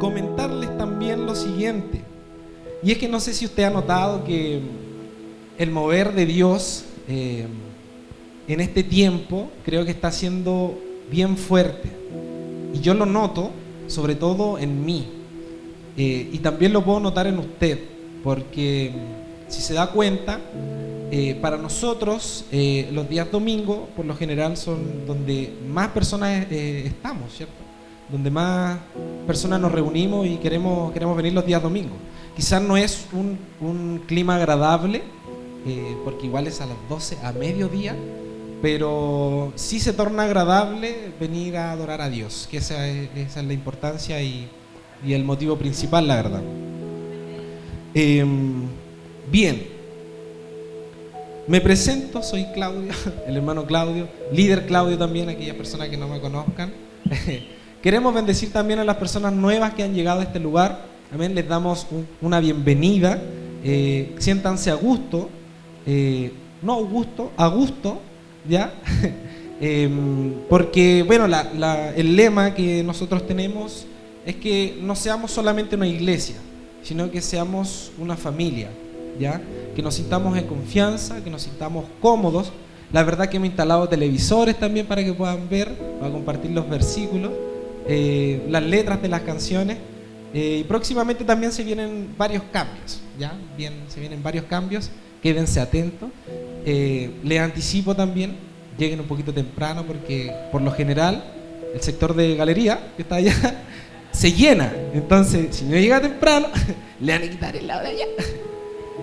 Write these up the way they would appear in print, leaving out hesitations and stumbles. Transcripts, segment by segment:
comentarles también lo siguiente. Y es que no sé si usted ha notado que el mover de Dios en este tiempo creo que está siendo bien fuerte. Y yo lo noto sobre todo en mí. Y también lo puedo notar en usted, porque si se da cuenta, para nosotros los días domingos por lo general son donde más personas estamos, ¿cierto? Donde más personas nos reunimos y queremos venir los días domingos. Quizás no es un clima agradable, porque igual es a las 12 a mediodía, pero sí se torna agradable venir a adorar a Dios, que esa es la importancia y el motivo principal, la verdad. Bien, me presento, soy Claudio, el hermano Claudio, líder Claudio también, aquellas personas que no me conozcan. Queremos bendecir también a las personas nuevas que han llegado a este lugar. Amén, les damos una bienvenida. Siéntanse a gusto, no Augusto, a gusto, ¿ya? Porque, bueno, el lema que nosotros tenemos es que no seamos solamente una iglesia, sino que seamos una familia, ¿ya? Que nos sintamos en confianza, que nos sintamos cómodos. La verdad que hemos instalado televisores también para que puedan ver, para compartir los versículos, las letras de las canciones. Y próximamente también se vienen varios cambios, ¿ya? Se vienen varios cambios, quédense atentos. Les anticipo también, lleguen un poquito temprano porque por lo general el sector de galería que está allá se llena. Entonces, si no llega temprano, le van a quitar el lado de allá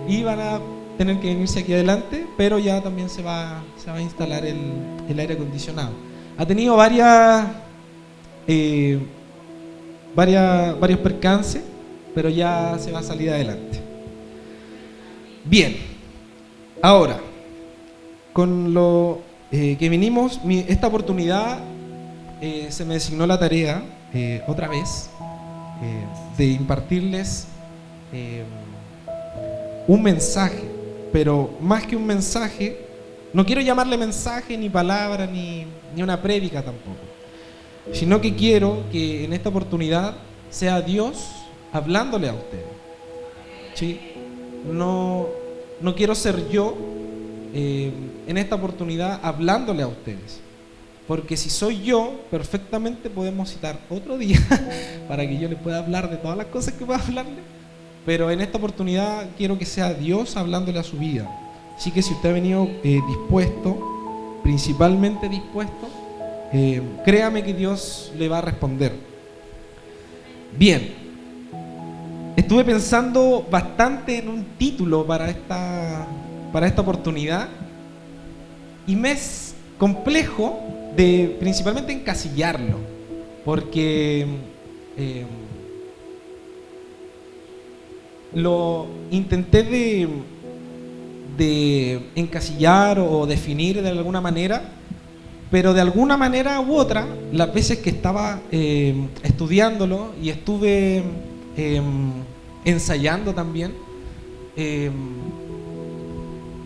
y van a tener que venirse aquí adelante, pero ya también se va a instalar el aire acondicionado. Ha tenido varios percances, pero ya se va a salir adelante. Bien, ahora, con lo que vinimos, esta oportunidad se me designó la tarea, otra vez, de impartirles un mensaje, pero más que un mensaje, no quiero llamarle mensaje, ni palabra, ni una prédica tampoco, sino que quiero que en esta oportunidad sea Dios hablándole a ustedes, ¿sí? No quiero ser yo en esta oportunidad hablándole a ustedes, porque si soy yo, perfectamente podemos citar otro día para que yo les pueda hablar de todas las cosas que pueda hablarle, pero en esta oportunidad quiero que sea Dios hablándole a su vida. Así que si usted ha venido dispuesto, principalmente dispuesto, créame que Dios le va a responder. Bien, estuve pensando bastante en un título para esta oportunidad y me es complejo de principalmente encasillarlo, porque lo intenté de encasillar o definir de alguna manera, pero de alguna manera u otra, las veces que estaba estudiándolo y estuve ensayando también,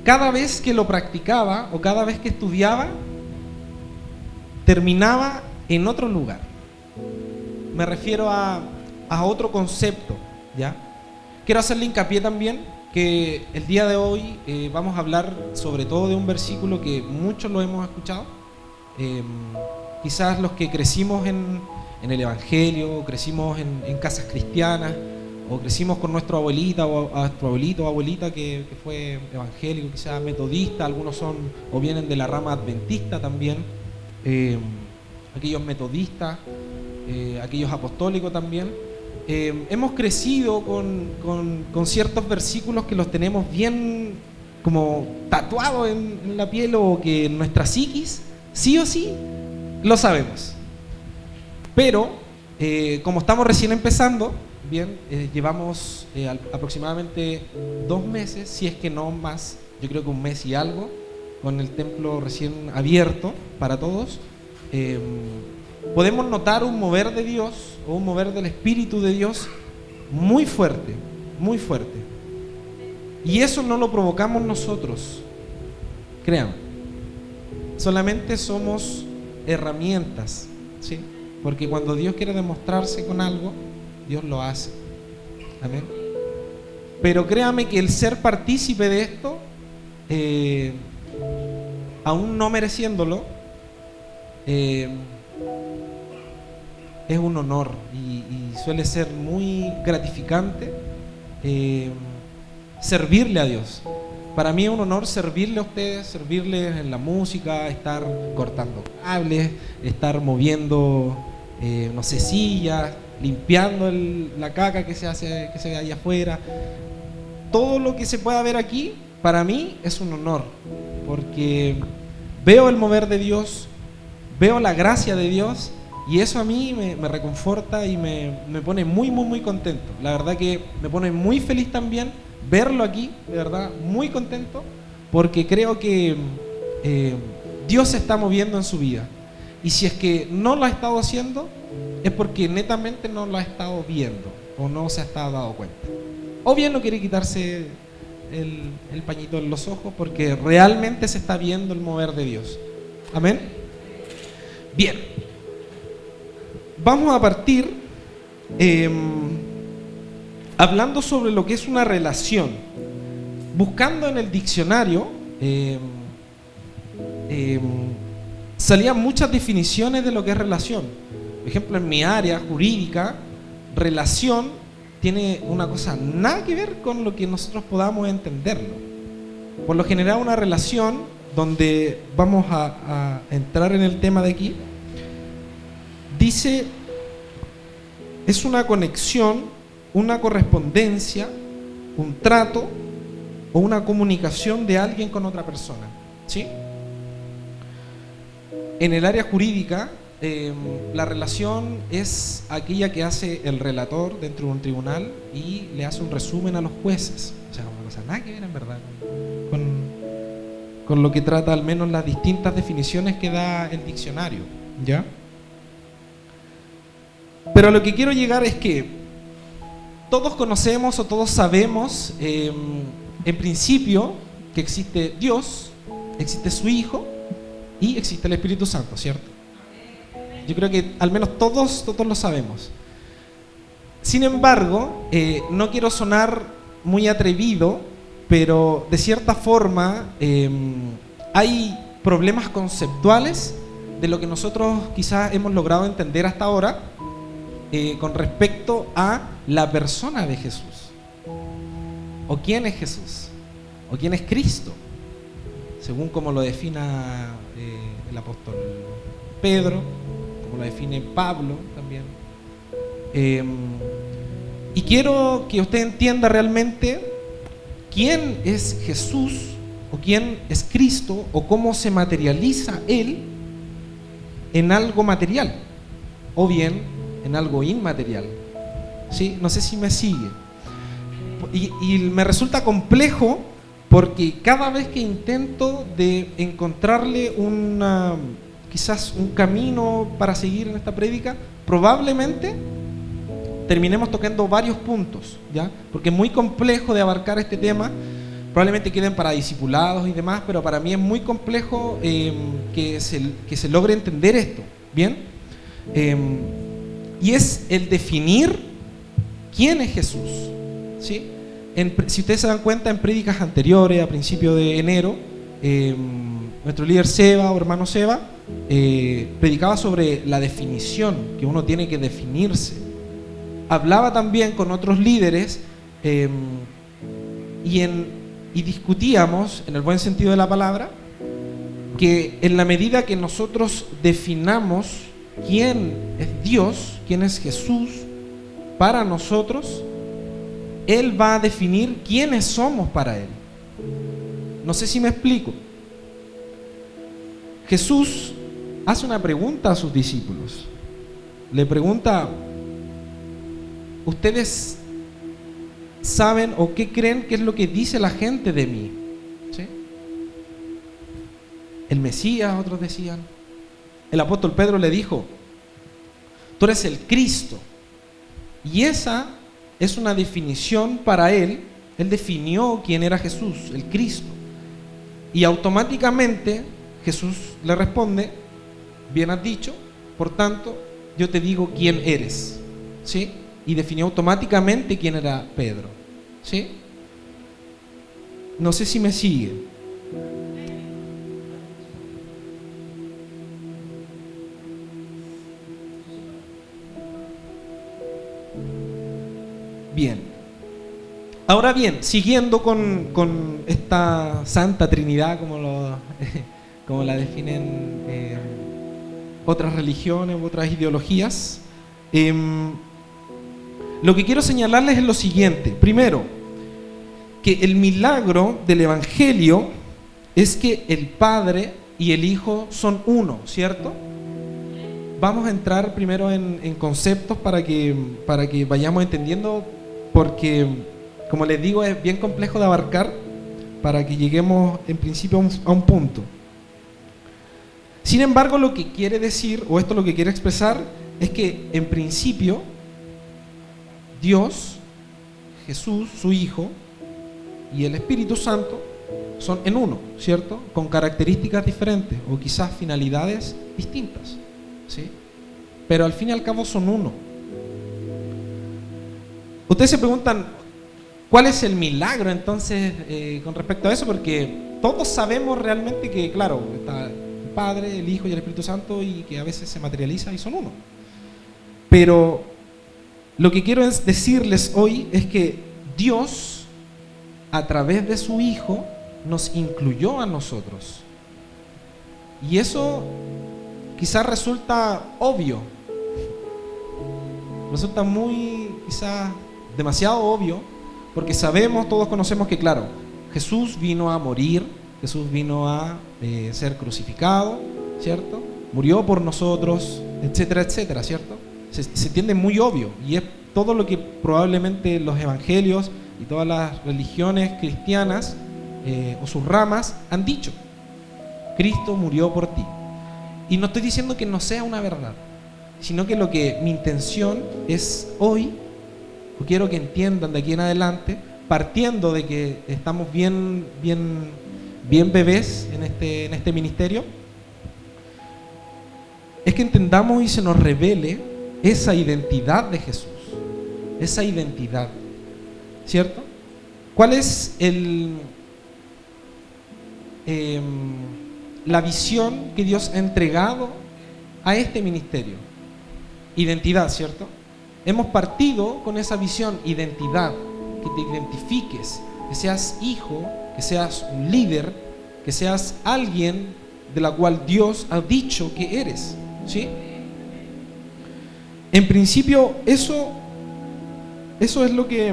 cada vez que lo practicaba o cada vez que estudiaba, terminaba en otro lugar. Me refiero a otro concepto, ¿ya? Quiero hacerle hincapié también que el día de hoy vamos a hablar sobre todo de un versículo que muchos lo hemos escuchado. Quizás los que crecimos en el Evangelio, crecimos en casas cristianas, o crecimos con nuestra abuelita o a nuestro abuelito o abuelita que fue evangélico, quizás metodista, algunos son o vienen de la rama adventista también, aquellos metodistas, aquellos apostólicos también. Hemos crecido con ciertos versículos que los tenemos bien como tatuados en la piel, o que en nuestra psiquis sí o sí lo sabemos. Pero como estamos recién empezando, bien, llevamos aproximadamente 2 meses, si es que no más, yo creo que 1 mes y algo, con el templo recién abierto para todos. Podemos notar un mover de Dios o un mover del Espíritu de Dios muy fuerte, muy fuerte. Y eso no lo provocamos nosotros, créanme. Solamente somos herramientas, ¿sí? Porque cuando Dios quiere demostrarse con algo, Dios lo hace. Amén. Pero créame que el ser partícipe de esto, aún no mereciéndolo, es un honor y suele ser muy gratificante servirle a Dios. Para mí es un honor servirle a ustedes, servirles en la música, estar cortando cables, estar moviendo, no sé, sillas, limpiando la caca que se ve allá afuera. Todo lo que se pueda ver aquí, para mí es un honor, porque veo el mover de Dios, veo la gracia de Dios, y eso a mí me reconforta y me pone muy, muy, muy contento. La verdad que me pone muy feliz también verlo aquí, de verdad, muy contento, porque creo que Dios se está moviendo en su vida. Y si es que no lo ha estado haciendo, es porque netamente no lo ha estado viendo o no se ha estado dando cuenta. O bien no quiere quitarse el pañito en los ojos porque realmente se está viendo el mover de Dios. Amén. Bien. Vamos a partir hablando sobre lo que es una relación. Buscando en el diccionario salían muchas definiciones de lo que es relación. Por ejemplo, en mi área jurídica, relación tiene una cosa nada que ver con lo que nosotros podamos entenderlo. Por lo general, una relación, donde vamos a entrar en el tema de aquí, dice, es una conexión, una correspondencia, un trato o una comunicación de alguien con otra persona, ¿sí? En el área jurídica, la relación es aquella que hace el relator dentro de un tribunal y le hace un resumen a los jueces. O sea, una cosa nada que ver en verdad con lo que trata al menos las distintas definiciones que da el diccionario, ¿ya? Pero a lo que quiero llegar es que todos conocemos o todos sabemos en principio que existe Dios, existe su Hijo y existe el Espíritu Santo, ¿cierto? Yo creo que al menos todos lo sabemos. Sin embargo, no quiero sonar muy atrevido, pero de cierta forma hay problemas conceptuales de lo que nosotros quizás hemos logrado entender hasta ahora con respecto a la persona de Jesús. ¿O quién es Jesús? ¿O quién es Cristo? Según como lo defina el apóstol Pedro, como lo define Pablo también. Y quiero que usted entienda realmente quién es Jesús, o quién es Cristo, o cómo se materializa Él en algo material, o bien en algo inmaterial. ¿Sí? No sé si me sigue. Y me resulta complejo porque cada vez que intento de encontrarle quizás un camino para seguir en esta prédica, probablemente terminemos tocando varios puntos, ¿ya? Porque es muy complejo de abarcar este tema. Probablemente queden para discipulados y demás, pero para mí es muy complejo que se logre entender esto, ¿bien? Y es el definir quién es Jesús, ¿sí? Si ustedes se dan cuenta, en prédicas anteriores, a principios de enero, nuestro líder Seba, o hermano Seba, predicaba sobre la definición, que uno tiene que definirse. Hablaba también con otros líderes y discutíamos, en el buen sentido de la palabra, que en la medida que nosotros definamos quién es Dios, quién es Jesús para nosotros, Él va a definir quiénes somos para Él. No sé si me explico. Jesús hace una pregunta a sus discípulos. Le pregunta: ¿ustedes saben o qué creen que es lo que dice la gente de mí? ¿Sí? El Mesías, otros decían. El apóstol Pedro le dijo: tú eres el Cristo. Y esa es una definición para él. Él definió quién era Jesús, el Cristo. Y automáticamente Jesús le responde: bien has dicho, por tanto yo te digo quién eres. ¿Sí? y definió automáticamente quién era Pedro. ¿Sí? No sé si me sigue. Bien. Ahora bien, siguiendo con esta Santa Trinidad, como la definen otras religiones u otras ideologías, lo que quiero señalarles es lo siguiente. Primero, que el milagro del Evangelio es que el Padre y el Hijo son uno, ¿cierto? Vamos a entrar primero en conceptos para que vayamos entendiendo, porque, como les digo, es bien complejo de abarcar para que lleguemos en principio a un punto. Sin embargo, lo que quiere decir, o esto lo que quiere expresar, es que en principio Dios, Jesús, su Hijo, y el Espíritu Santo son en uno, ¿cierto? Con características diferentes o quizás finalidades distintas, ¿sí? Pero al fin y al cabo son uno. Ustedes se preguntan, ¿cuál es el milagro entonces con respecto a eso? Porque todos sabemos realmente que, claro, está el Padre, el Hijo y el Espíritu Santo, y que a veces se materializa y son uno. Pero lo que quiero decirles hoy es que Dios, a través de su Hijo, nos incluyó a nosotros. Y eso quizás resulta obvio, resulta quizás demasiado obvio, porque todos conocemos que, claro, Jesús vino a morir, Jesús vino a ser crucificado, ¿cierto? Murió por nosotros, etcétera, etcétera, ¿cierto? Se entiende muy obvio, y es todo lo que probablemente los evangelios y todas las religiones cristianas o sus ramas han dicho. Cristo murió por ti. Y no estoy diciendo que no sea una verdad, sino que mi intención es hoy, o quiero que entiendan de aquí en adelante, partiendo de que estamos bien bebés en este ministerio, es que entendamos y se nos revele esa identidad de Jesús, esa identidad, ¿cierto? ¿Cuál es la visión que Dios ha entregado a este ministerio? Identidad, ¿cierto? Hemos partido con esa visión, identidad, que te identifiques, que seas hijo, que seas un líder, que seas alguien de la cual Dios ha dicho que eres, ¿sí? En principio, eso es lo que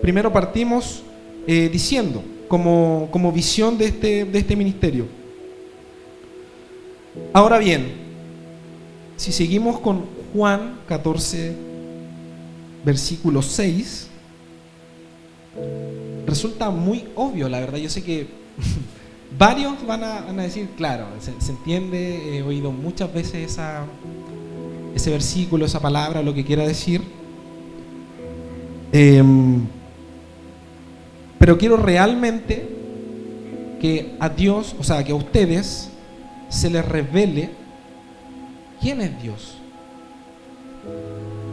primero partimos diciendo como visión de este ministerio. Ahora bien, si seguimos con Juan 14, versículo 6, resulta muy obvio, la verdad. Yo sé que varios van a decir, claro, se entiende, he oído muchas veces ese versículo, esa palabra, lo que quiera decir. Pero quiero realmente que a Dios, o sea, que a ustedes se les revele quién es Dios.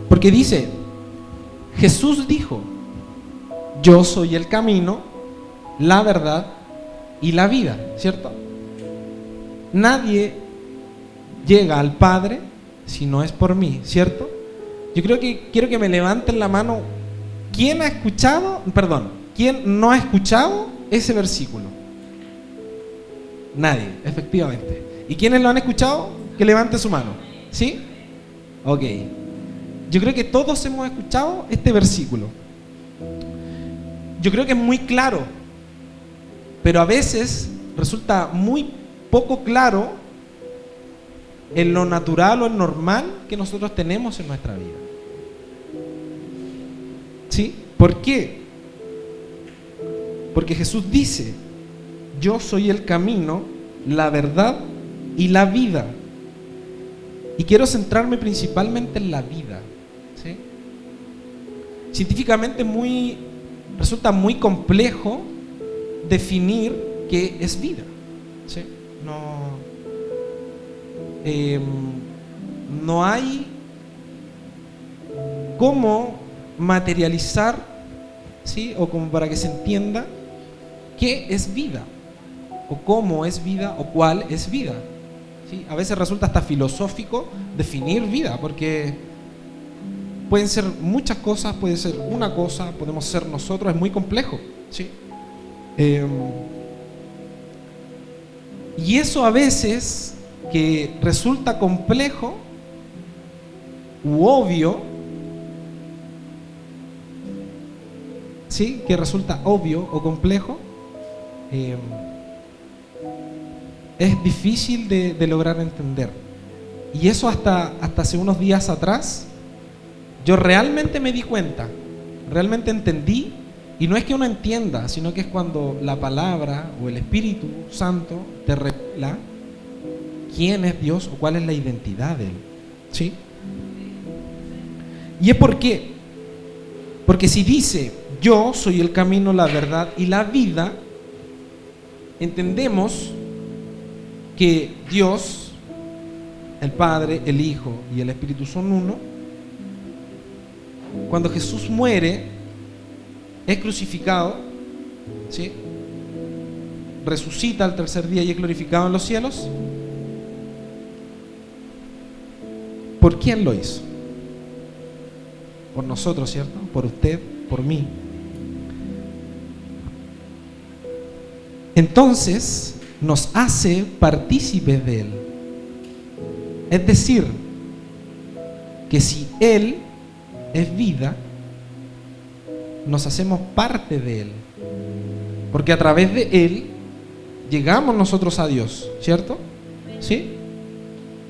Porque dice, Jesús dijo, yo soy el camino, la verdad y la vida, ¿cierto? Nadie llega al Padre si no es por mí, ¿cierto? Yo quiero que me levanten la mano. ¿Quién no ha escuchado ese versículo? Nadie, efectivamente. ¿Y quiénes lo han escuchado? Que levante su mano. ¿Sí? Ok. Yo creo que todos hemos escuchado este versículo. Yo creo que es muy claro, pero a veces resulta muy poco claro en lo natural o en normal que nosotros tenemos en nuestra vida. ¿Sí? ¿Por qué? Porque Jesús dice, yo soy el camino, la verdad y la vida. Y quiero centrarme principalmente en la vida, ¿sí? Científicamente resulta muy complejo definir qué es vida, ¿sí? No hay cómo materializar, ¿sí? O como para que se entienda qué es vida, o cómo es vida, o cuál es vida, ¿sí? A veces resulta hasta filosófico definir vida, porque pueden ser muchas cosas, puede ser una cosa, podemos ser nosotros, es muy complejo, ¿sí? Y eso a veces que resulta complejo u obvio, ¿sí? Que resulta obvio o complejo, es difícil de lograr entender. Y eso hasta hace unos días atrás, yo realmente me di cuenta, realmente entendí. Y no es que uno entienda, sino que es cuando la palabra o el Espíritu Santo te revela quién es Dios o cuál es la identidad de Él, ¿sí? ¿Y es por qué? Porque si dice, yo soy el camino, la verdad y la vida, entendemos que Dios, el Padre, el Hijo y el Espíritu son uno. Cuando Jesús muere, es crucificado, ¿sí? Resucita al tercer día y es glorificado en los cielos. ¿Por quién lo hizo? Por nosotros, ¿cierto? Por usted, por mí. Entonces nos hace partícipes de Él. Es decir, que si Él es vida, nos hacemos parte de Él, porque a través de Él llegamos nosotros a Dios, ¿cierto? ¿Sí?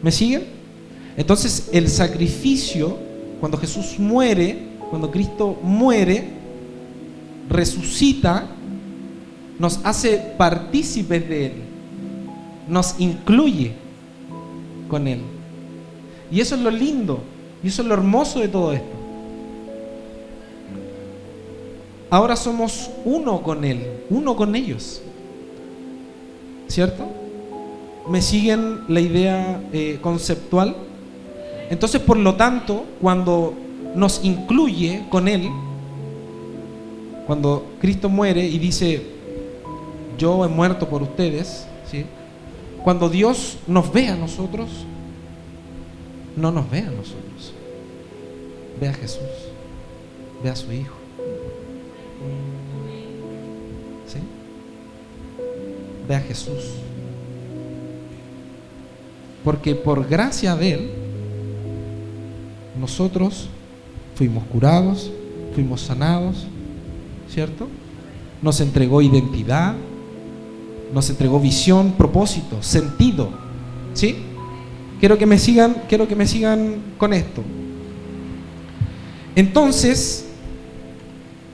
¿Me siguen? Entonces el sacrificio, cuando Jesús muere, cuando Cristo muere, resucita, nos hace partícipes de Él, nos incluye con Él. Y eso es lo lindo, y eso es lo hermoso de todo esto. Ahora somos uno con Él, uno con ellos, ¿cierto? ¿Me siguen la idea conceptual? Entonces, por lo tanto, cuando nos incluye con Él, cuando Cristo muere y dice, yo he muerto por ustedes, ¿sí? Cuando Dios nos ve a nosotros, no nos ve a nosotros, ve a Jesús, ve a su Hijo. ¿Sí? Ve a Jesús, porque por gracia de Él nosotros fuimos curados, fuimos sanados, ¿cierto? Nos entregó identidad, nos entregó visión, propósito, sentido, ¿sí? Quiero que me sigan con esto. Entonces,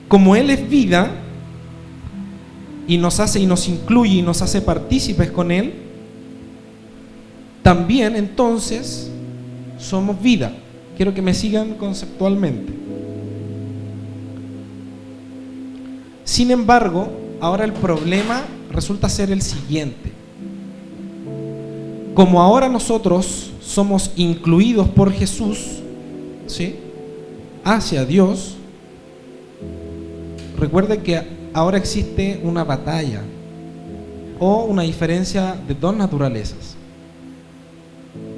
como Él es vida y nos hace y nos incluye y nos hace partícipes con Él, también entonces somos vida. Quiero que me sigan conceptualmente. Sin embargo, ahora el problema resulta ser el siguiente. Como ahora nosotros somos incluidos por Jesús, ¿sí?, hacia Dios, recuerde que ahora existe una batalla o una diferencia de dos naturalezas.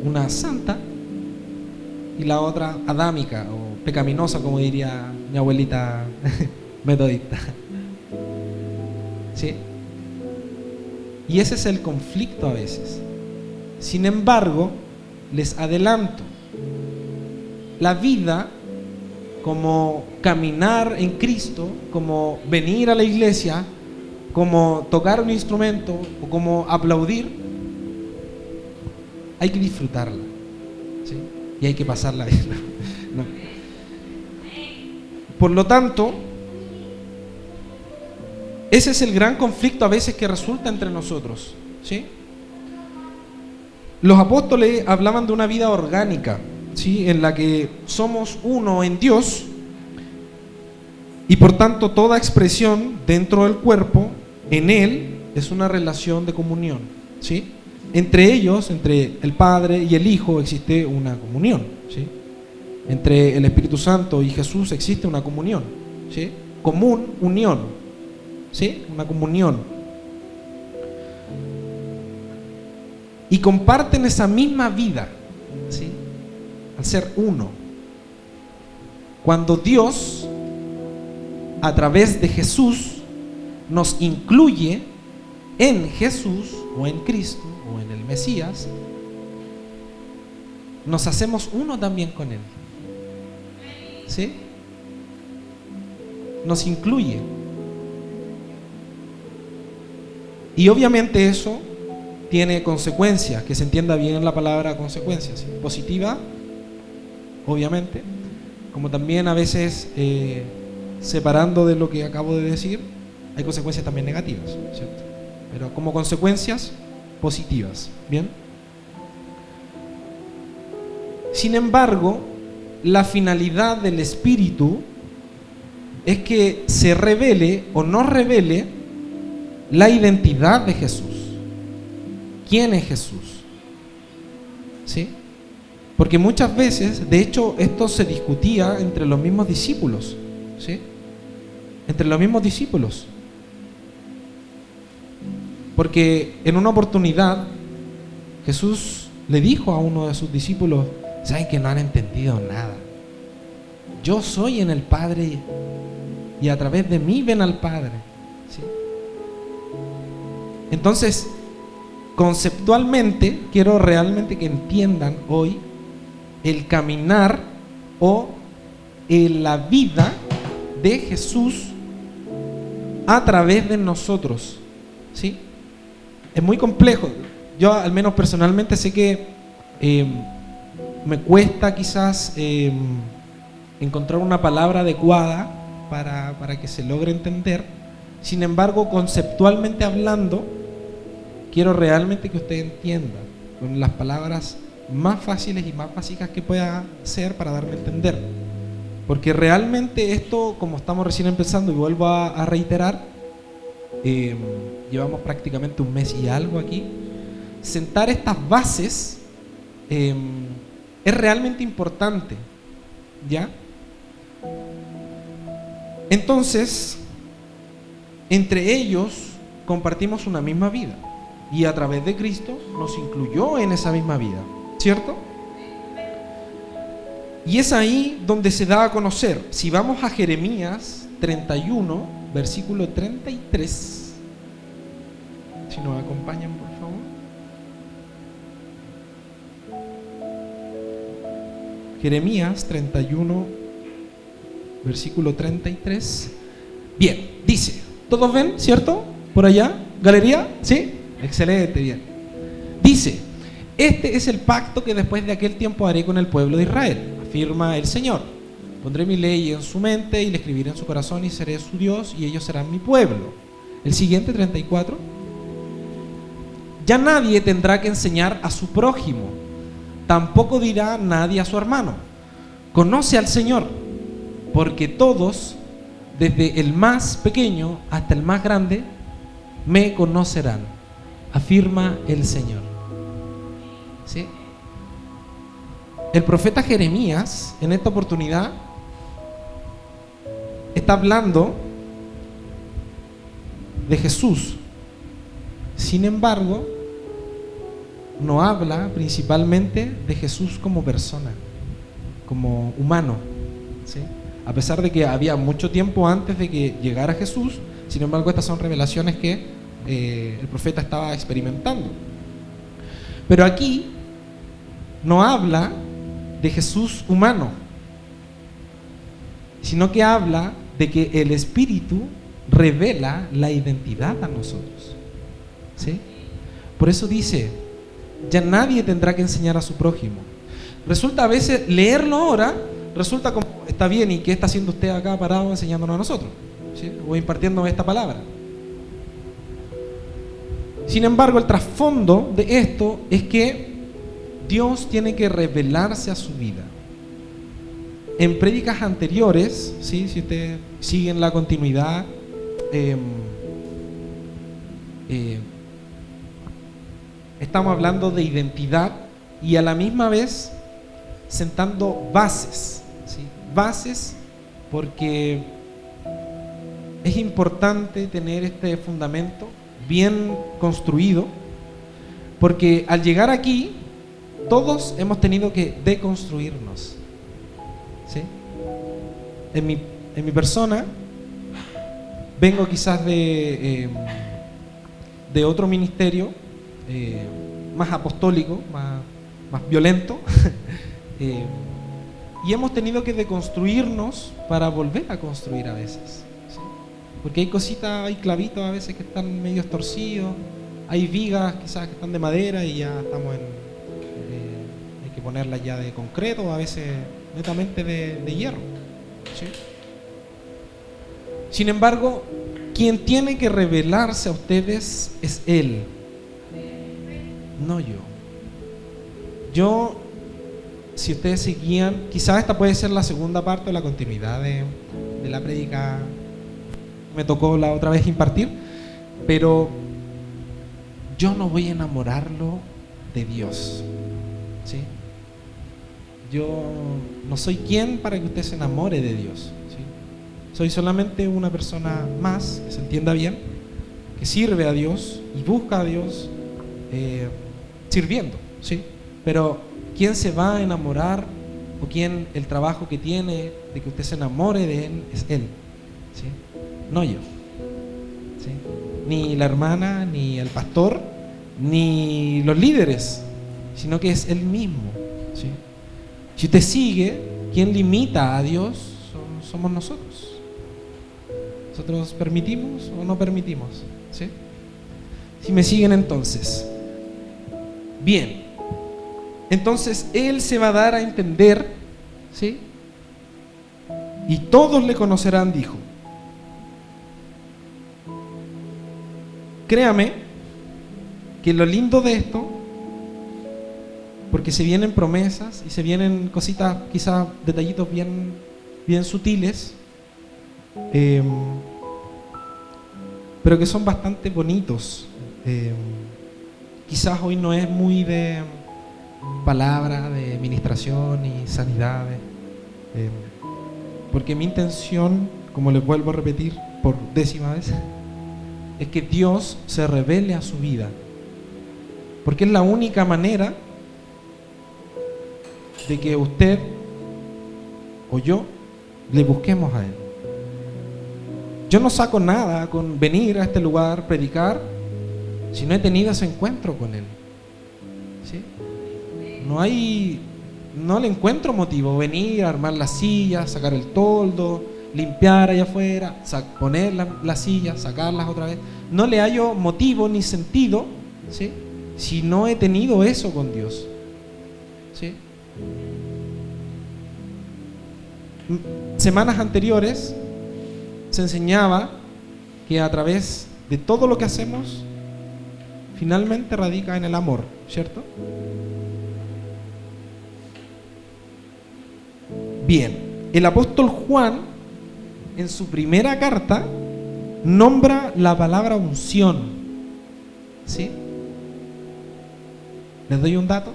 Una santa y la otra adámica o pecaminosa, como diría mi abuelita metodista. ¿Sí? Y ese es el conflicto a veces. Sin embargo, les adelanto, la vida, como caminar en Cristo, como venir a la iglesia, como tocar un instrumento o como aplaudir, hay que disfrutarla, ¿sí? Y hay que pasarla bien. No. Por lo tanto, ese es el gran conflicto a veces que resulta entre nosotros, ¿sí? Los apóstoles hablaban de una vida orgánica, ¿sí?, en la que somos uno en Dios y por tanto toda expresión dentro del cuerpo en Él es una relación de comunión, ¿sí? Entre ellos, entre el Padre y el Hijo, existe una comunión, ¿sí? Entre el Espíritu Santo y Jesús existe una comunión, ¿sí? Común, unión, ¿sí? Una comunión. Y comparten esa misma vida, ¿sí? Al ser uno. Cuando Dios, a través de Jesús, nos incluye en Jesús o en Cristo o en el Mesías, nos hacemos uno también con Él, ¿sí? Nos incluye. Y obviamente eso tiene consecuencias, que se entienda bien la palabra consecuencias, ¿sí? Positiva, obviamente, como también a veces separando de lo que acabo de decir, hay consecuencias también negativas, ¿cierto? Pero como consecuencias positivas, ¿bien? Sin embargo, la finalidad del Espíritu es que se revele o no revele la identidad de Jesús. ¿Quién es Jesús? ¿Sí? Porque muchas veces, de hecho, esto se discutía entre los mismos discípulos, ¿sí? Entre los mismos discípulos. Porque en una oportunidad Jesús le dijo a uno de sus discípulos: saben que no han entendido nada. Yo soy en el Padre y a través de mí ven al Padre, ¿sí? Entonces, conceptualmente, quiero realmente que entiendan hoy el caminar o la vida de Jesús a través de nosotros, ¿sí? Es muy complejo. Yo, al menos personalmente, sé que me cuesta quizás encontrar una palabra adecuada para que se logre entender. Sin embargo, conceptualmente hablando, quiero realmente que usted entienda con las palabras más fáciles y más básicas que pueda ser para darme a entender. Porque realmente esto, como estamos recién empezando, y vuelvo a reiterar, llevamos prácticamente un mes y algo aquí. Sentar estas bases es realmente importante, ¿ya? Entonces, entre ellos compartimos una misma vida y a través de Cristo nos incluyó en esa misma vida, ¿cierto? Y es ahí donde se da a conocer. Si vamos a Jeremías 31, versículo 33, si nos acompañan, por favor. Jeremías 31, versículo 33. Bien, dice, ¿todos ven, cierto? Por allá, galería, ¿sí? Excelente, bien. Dice: este es el pacto que después de aquel tiempo haré con el pueblo de Israel, afirma el Señor. Pondré mi ley en su mente y la escribiré en su corazón y seré su Dios y ellos serán mi pueblo. El siguiente, 34. Ya nadie tendrá que enseñar a su prójimo, tampoco dirá nadie a su hermano: conoce al Señor, porque todos, desde el más pequeño hasta el más grande, me conocerán, afirma el Señor. ¿Sí? El profeta Jeremías, en esta oportunidad, está hablando de Jesús. Sin embargo, no habla principalmente de Jesús como persona, como humano, ¿sí? A pesar de que había mucho tiempo antes de que llegara Jesús, sin embargo, estas son revelaciones que el profeta estaba experimentando. Pero aquí no habla de Jesús humano, sino que habla de que el Espíritu revela la identidad a nosotros, ¿sí? Por eso dice: ya nadie tendrá que enseñar a su prójimo. Resulta a veces leerlo ahora, resulta como, está bien, ¿y qué está haciendo usted acá parado enseñándonos a nosotros? ¿Sí? O impartiéndonos esta palabra. Sin embargo, el trasfondo de esto es que Dios tiene que revelarse a su vida. En prédicas anteriores, ¿sí? Si ustedes siguen la continuidad, estamos hablando de identidad y a la misma vez sentando bases, ¿sí? Bases, porque es importante tener este fundamento bien construido, porque al llegar aquí todos hemos tenido que deconstruirnos, ¿sí? En mi persona vengo quizás de otro ministerio más apostólico, más violento, y hemos tenido que deconstruirnos para volver a construir a veces, ¿sí? Porque hay cositas, hay clavitos a veces que están medio torcidos, hay vigas quizás que están de madera y ya estamos hay que ponerlas ya de concreto, a veces netamente de hierro, ¿sí? Sin embargo, quien tiene que revelarse a ustedes es Él, no yo. Si ustedes se guían, quizás esta puede ser la segunda parte o la continuidad de la prédica que me tocó la otra vez impartir, pero yo no voy a enamorarlo de Dios, ¿sí? Yo no soy quien para que usted se enamore de Dios, ¿sí? Soy solamente una persona más, que se entienda bien, que sirve a Dios y busca a Dios sirviendo, ¿sí? Pero ¿quién se va a enamorar o quién el trabajo que tiene de que usted se enamore de Él es Él, ¿sí? No yo, ¿sí? Ni la hermana, ni el pastor, ni los líderes, sino que es Él mismo, ¿sí? Si usted sigue, quien limita a Dios somos nosotros. Nosotros permitimos o no permitimos, ¿sí? Si me siguen entonces. Bien. Entonces Él se va a dar a entender, ¿sí? Y todos le conocerán, dijo. Créame que lo lindo de esto, porque se vienen promesas y se vienen cositas, quizás detallitos bien sutiles, pero que son bastante bonitos. Quizás hoy no es muy de palabra, de ministración y sanidades, porque mi intención, como les vuelvo a repetir por 10ª vez, es que Dios se revele a su vida, porque es la única manera de que usted o yo le busquemos a Él. Yo no saco nada con venir a este lugar, predicar, si no he tenido ese encuentro con Él, ¿sí? No le encuentro motivo venir, armar la silla, sacar el toldo, limpiar allá afuera, poner la silla, sacarlas otra vez. No le hallo motivo ni sentido, ¿sí? Si no he tenido eso con Dios, ¿sí? Semanas anteriores se enseñaba que a través de todo lo que hacemos finalmente radica en el amor, ¿cierto? Bien, el apóstol Juan en su primera carta nombra la palabra unción, ¿sí? Les doy un dato.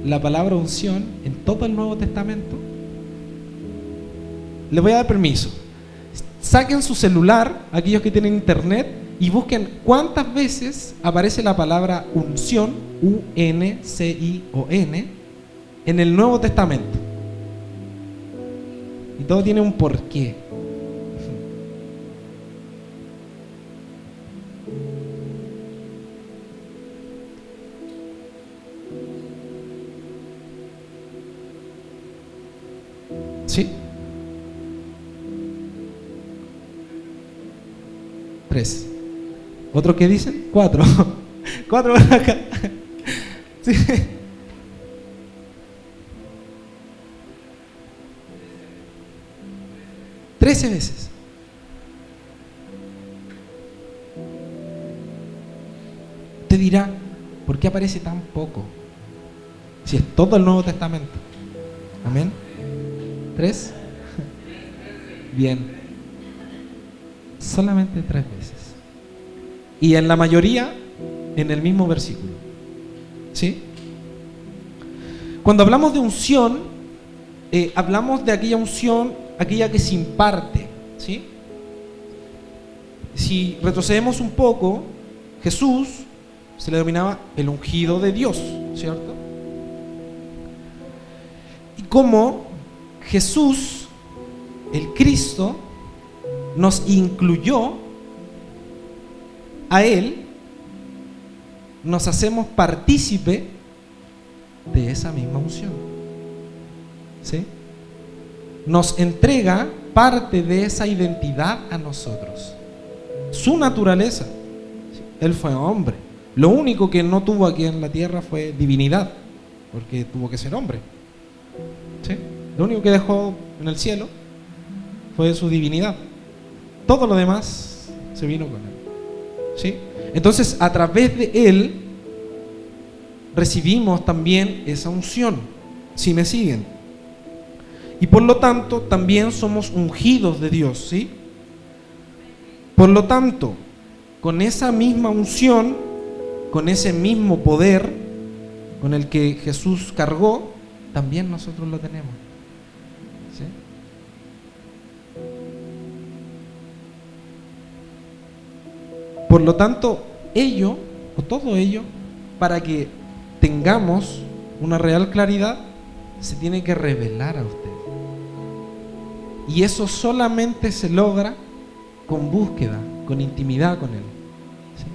La palabra unción en todo el Nuevo Testamento, les voy a dar permiso, saquen su celular, aquellos que tienen internet, y busquen cuántas veces aparece la palabra unción, U-N-C-I-O-N, en el Nuevo Testamento. Y todo tiene un porqué. ¿Sí? 3. ¿Otros qué dicen? 4. 4 por acá. ¿Sí? 13 veces. Te dirá, ¿por qué aparece tan poco? Si es todo el Nuevo Testamento. Amén. 3. Bien. Solamente 3 veces. Y en la mayoría, en el mismo versículo. ¿Sí? Cuando hablamos de unción, hablamos de aquella unción, aquella que se imparte, ¿sí? Si retrocedemos un poco, Jesús se le denominaba el ungido de Dios, ¿cierto? Y como Jesús, el Cristo, nos incluyó a Él, nos hacemos partícipe de esa misma unción, ¿sí? Nos entrega parte de esa identidad a nosotros, su naturaleza. Él fue hombre. Lo único que no tuvo aquí en la tierra fue divinidad, porque tuvo que ser hombre, ¿sí? Lo único que dejó en el cielo fue su divinidad. Todo lo demás se vino con él, ¿sí? Entonces, a través de él recibimos también esa unción, si me siguen. Y por lo tanto, también somos ungidos de Dios, ¿sí? Por lo tanto, con esa misma unción, con ese mismo poder con el que Jesús cargó, también nosotros lo tenemos, ¿sí? Por lo tanto, ello, o todo ello, para que tengamos una real claridad, se tiene que revelar a usted. Y eso solamente se logra con búsqueda, con intimidad con Él, ¿sí?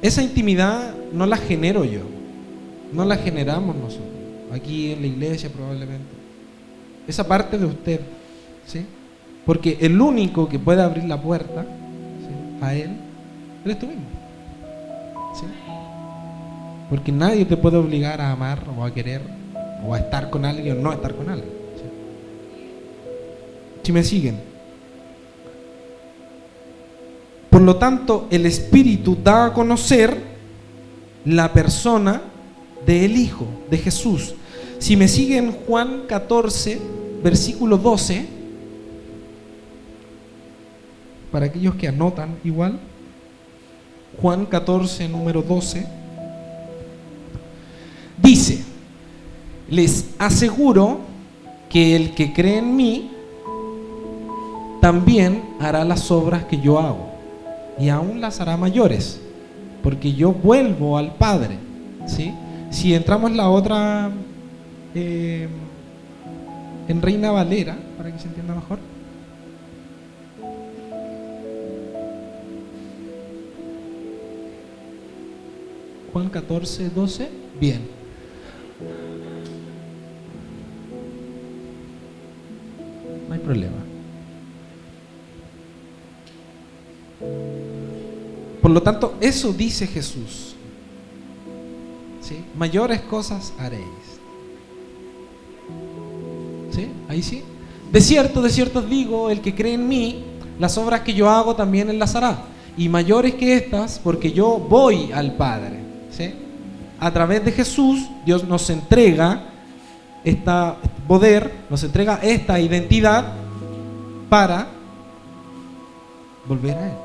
Esa intimidad no la genero yo, no la generamos nosotros, aquí en la iglesia probablemente. Esa parte de usted, ¿sí? Porque el único que puede abrir la puerta, ¿sí?, a Él, eres tú mismo, ¿sí? Porque nadie te puede obligar a amar o a querer o a estar con alguien o no estar con alguien, ¿sí? Si me siguen. Por lo tanto, el Espíritu da a conocer la persona del Hijo, de Jesús. Si me siguen, Juan 14, versículo 12, para aquellos que anotan igual, Juan 14, número 12, dice: les aseguro que el que cree en mí también hará las obras que yo hago, y aún las hará mayores, porque yo vuelvo al Padre, ¿sí? Si entramos la otra en Reina Valera, para que se entienda mejor. Juan 14, 12, bien. No hay problema. Por lo tanto, eso dice Jesús, ¿sí? Mayores cosas haréis, ¿sí? Ahí sí. De cierto os digo, el que cree en mí, las obras que yo hago también él las hará, y mayores que estas, porque yo voy al Padre, ¿sí? A través de Jesús, Dios nos entrega este poder, nos entrega esta identidad para volver a Él,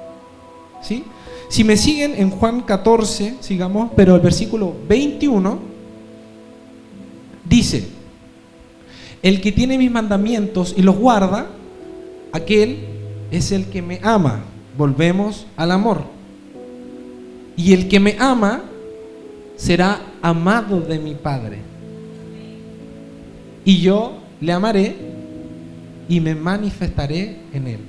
¿sí? Si me siguen en Juan 14, sigamos, pero el versículo 21 dice: el que tiene mis mandamientos y los guarda, aquel es el que me ama. Volvemos al amor. Y el que me ama será amado de mi Padre, y yo le amaré y me manifestaré en él.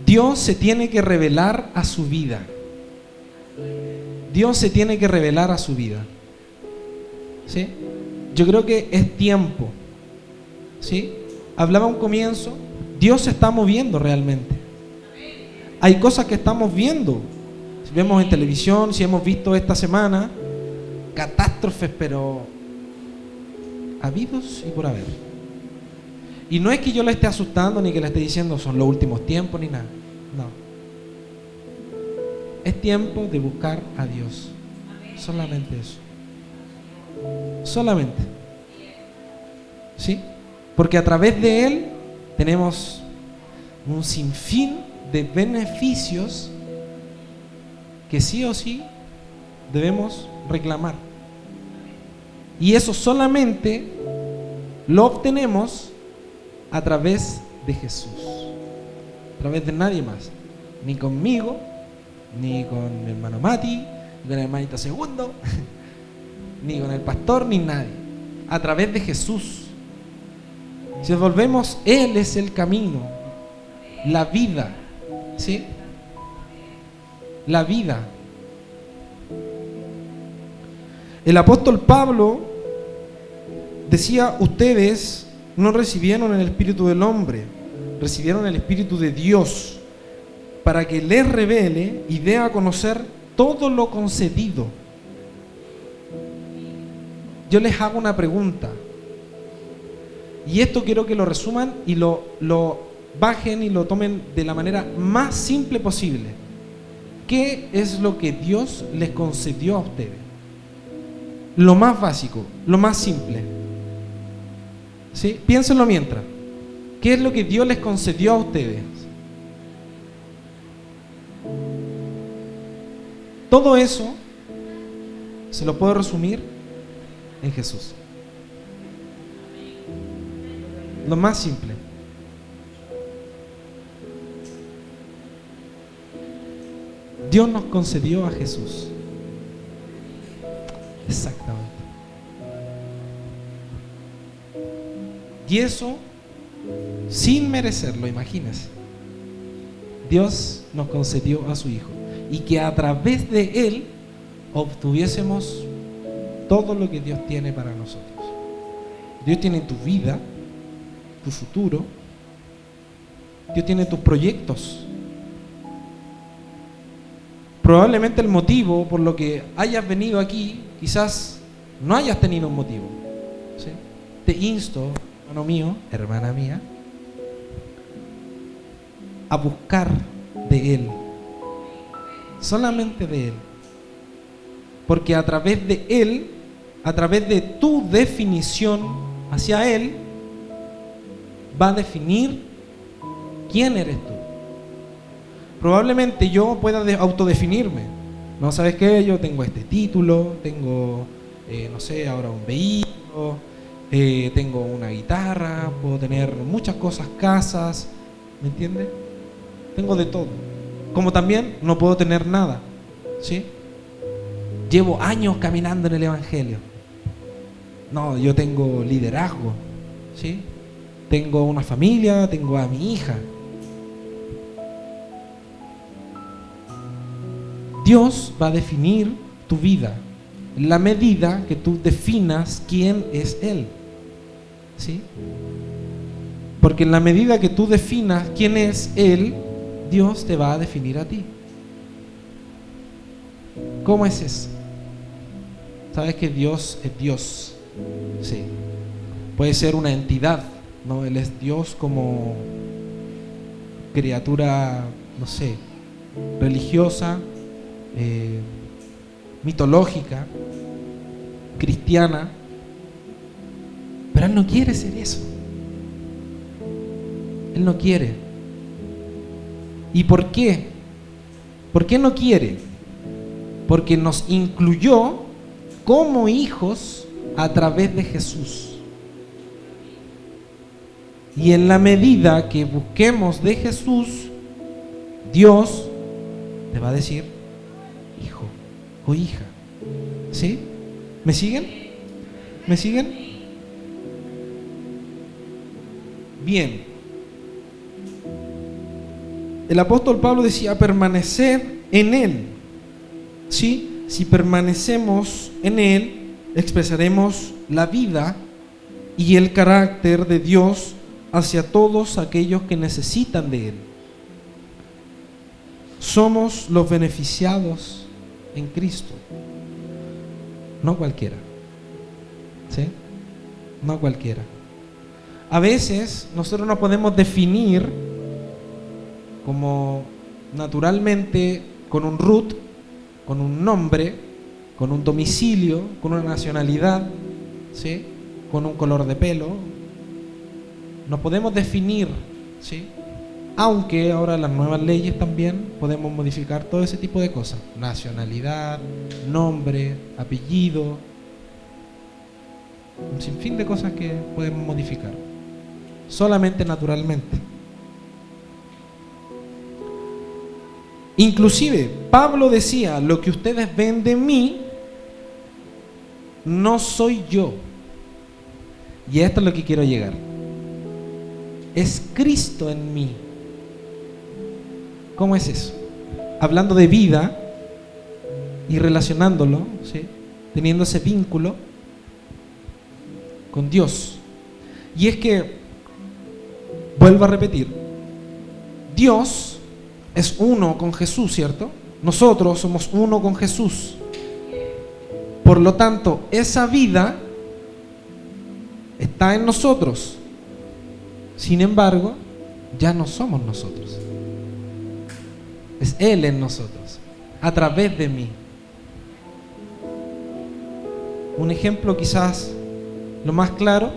Dios se tiene que revelar a su vida. Dios se tiene que revelar a su vida, ¿sí? Yo creo que es tiempo, ¿sí? Hablaba un comienzo, Dios se está moviendo realmente. Hay cosas que estamos viendo, si vemos en televisión, si hemos visto esta semana, catástrofes, pero habidos y por haber. Y no es que yo le esté asustando ni que le esté diciendo son los últimos tiempos ni nada, no. Es tiempo de buscar a Dios, solamente eso, solamente, ¿sí? Porque a través de Él tenemos un sinfín de beneficios que sí o sí debemos reclamar. Y eso solamente lo obtenemos a través de Jesús, a través de nadie más, ni conmigo, ni con mi hermano Mati, ni con el hermanito Segundo, ni con el pastor, ni nadie, a través de Jesús. Si volvemos, Él es el camino, la vida, ¿sí? La vida. El apóstol Pablo decía: ustedes no recibieron el espíritu del hombre, recibieron el espíritu de Dios, para que les revele y dé a conocer todo lo concedido. Yo les hago una pregunta, y esto quiero que lo resuman y lo bajen y lo tomen de la manera más simple posible. ¿Qué es lo que Dios les concedió a ustedes? Lo más básico, lo más simple. ¿Sí? Piénsenlo mientras. ¿Qué es lo que Dios les concedió a ustedes? Todo eso se lo puedo resumir en Jesús. Lo más simple. Dios nos concedió a Jesús. Exactamente. Y eso sin merecerlo, imagínense. Dios nos concedió a su Hijo, y que a través de Él obtuviésemos todo lo que Dios tiene para nosotros. Dios tiene tu vida, tu futuro. Dios tiene tus proyectos. Probablemente el motivo por lo que hayas venido aquí, quizás no hayas tenido un motivo, ¿sí? Te insto, hermano mío, hermana mía, a buscar de Él, solamente de Él, porque a través de Él, a través de tu definición hacia Él, va a definir quién eres tú. Probablemente yo pueda autodefinirme. No, ¿sabes qué? Yo tengo este título, tengo, no sé, ahora un vehículo, tengo una guitarra, puedo tener muchas cosas, casas, ¿me entiendes? Tengo de todo. Como también no puedo tener nada, ¿sí? Llevo años caminando en el Evangelio. No, yo tengo liderazgo, ¿sí? Tengo una familia, tengo a mi hija. Dios va a definir tu vida en la medida que tú definas quién es Él, ¿sí? Porque en la medida que tú definas quién es Él, Dios te va a definir a ti. ¿Cómo es eso? Sabes que Dios es Dios, sí. Puede ser una entidad, ¿no? Él es Dios como criatura, no sé, religiosa, mitológica, cristiana, pero Él no quiere ser eso. Él no quiere. ¿Y por qué? ¿Por qué no quiere? Porque nos incluyó como hijos a través de Jesús. Y en la medida que busquemos de Jesús, Dios te va a decir: hijo o hija. ¿Sí? ¿Me siguen? ¿Me siguen? Bien. El apóstol Pablo decía: permanecer en Él. ¿Sí? Si permanecemos en Él, expresaremos la vida y el carácter de Dios hacia todos aquellos que necesitan de Él. Somos los beneficiados en Cristo, no cualquiera, ¿sí? No cualquiera. A veces nosotros nos podemos definir como naturalmente con un root, con un nombre, con un domicilio, con una nacionalidad, ¿sí? Con un color de pelo. Nos podemos definir, ¿sí? Aunque ahora las nuevas leyes también podemos modificar todo ese tipo de cosas. Nacionalidad, nombre, apellido, un sinfín de cosas que podemos modificar. Solamente naturalmente. Inclusive, Pablo decía, lo que ustedes ven de mí, no soy yo. Y a esto es lo que quiero llegar. Es Cristo en mí. ¿Cómo es eso? Hablando de vida y relacionándolo, ¿sí? Teniendo ese vínculo con Dios. Y es que, vuelvo a repetir, Dios es uno con Jesús, ¿cierto? Nosotros somos uno con Jesús. Por lo tanto, esa vida está en nosotros. Sin embargo, ya no somos nosotros. Es Él en nosotros, a través de mí. Un ejemplo quizás lo más claro,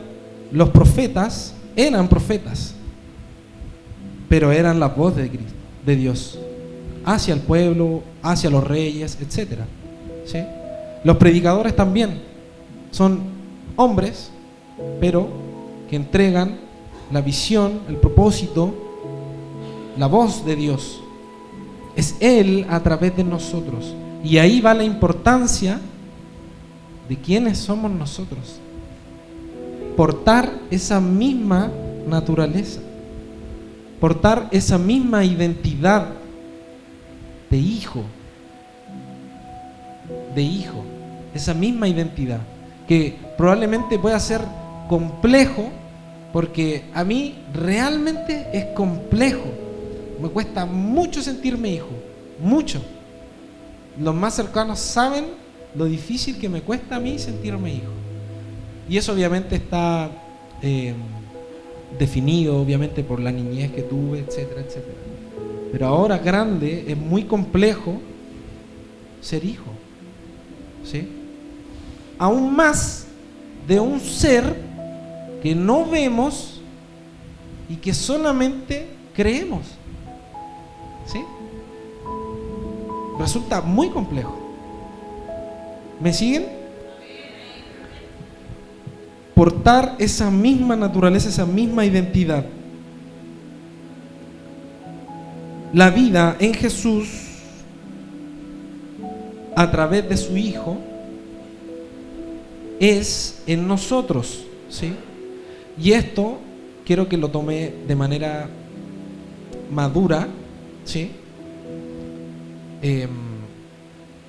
los profetas eran profetas, pero eran la voz de Cristo, de Dios, hacia el pueblo, hacia los reyes, etc. ¿Sí? Los predicadores también son hombres, pero que entregan la visión, el propósito, la voz de Dios. Es Él a través de nosotros. Y ahí va la importancia de quiénes somos nosotros. Portar esa misma naturaleza, portar esa misma identidad de hijo, esa misma identidad, que probablemente pueda ser complejo, porque a mí realmente es complejo. Me cuesta mucho sentirme hijo, mucho. Los más cercanos saben lo difícil que me cuesta a mí sentirme hijo. Y eso obviamente está definido, obviamente, por la niñez que tuve, etcétera, etcétera. Pero ahora grande es muy complejo ser hijo, ¿sí? Aún más de un ser que no vemos y que solamente creemos, ¿sí? Resulta muy complejo. ¿Me siguen? Portar esa misma naturaleza, esa misma identidad. La vida en Jesús, a través de su Hijo, es en nosotros, ¿sí? Y esto quiero que lo tome de manera madura, ¿sí?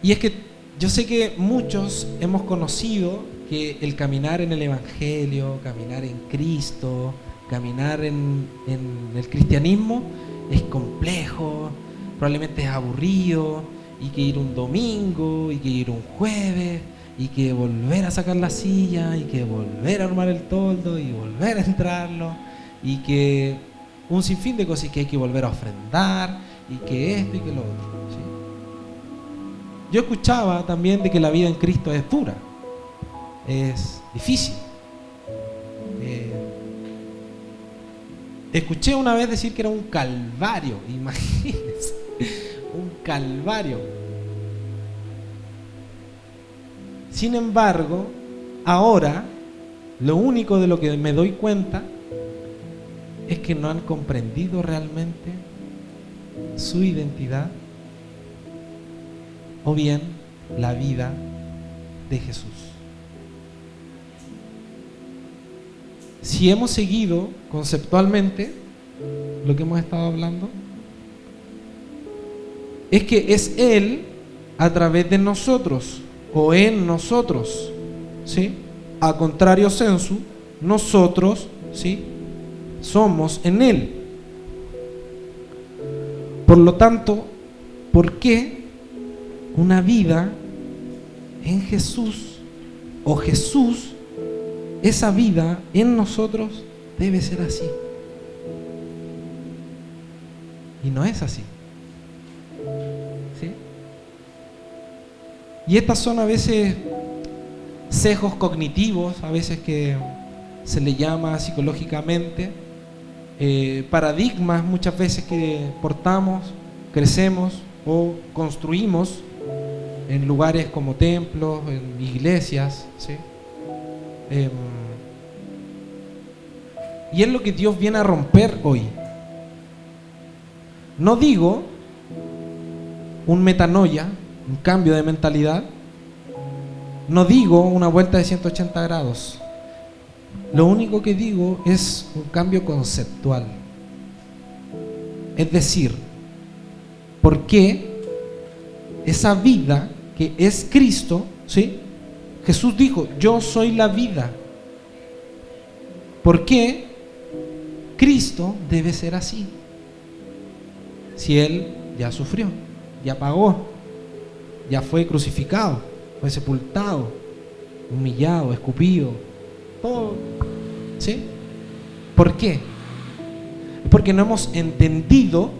Y es que yo sé que muchos hemos conocido que el caminar en el Evangelio, caminar en Cristo, caminar en el cristianismo es complejo, probablemente es aburrido, y que ir un domingo, y que ir un jueves, y que volver a sacar la silla, y que volver a armar el toldo, y volver a entrarlo, y que un sinfín de cosas, y que hay que volver a ofrendar, y que esto y que lo otro, ¿sí? Yo escuchaba también de que la vida en Cristo es dura, es difícil. Escuché una vez decir que era un calvario, imagínense, un calvario. Sin embargo, ahora lo único de lo que me doy cuenta es que no han comprendido realmente su identidad o bien la vida de Jesús. Si hemos seguido conceptualmente lo que hemos estado hablando, es que es Él a través de nosotros o en nosotros, ¿sí? A contrario sensu, nosotros, ¿sí?, somos en Él. Por lo tanto, ¿por qué una vida en Jesús o Jesús, esa vida en nosotros debe ser así? Y no es así, ¿sí? Y estas son a veces sesgos cognitivos, a veces que se le llama psicológicamente, paradigmas muchas veces que portamos, crecemos o construimos en lugares como templos, en iglesias, ¿sí? Y es lo que Dios viene a romper hoy. No digo un metanoia, un cambio de mentalidad. No digo una vuelta de 180 grados. Lo único que digo es un cambio conceptual. Es decir, ¿por qué esa vida que es Cristo, ¿sí? Jesús dijo, yo soy la vida. ¿Por qué Cristo debe ser así? Si Él ya sufrió, ya pagó, ya fue crucificado, fue sepultado, humillado, escupido, todo, ¿sí? ¿Por qué? Porque no hemos entendido,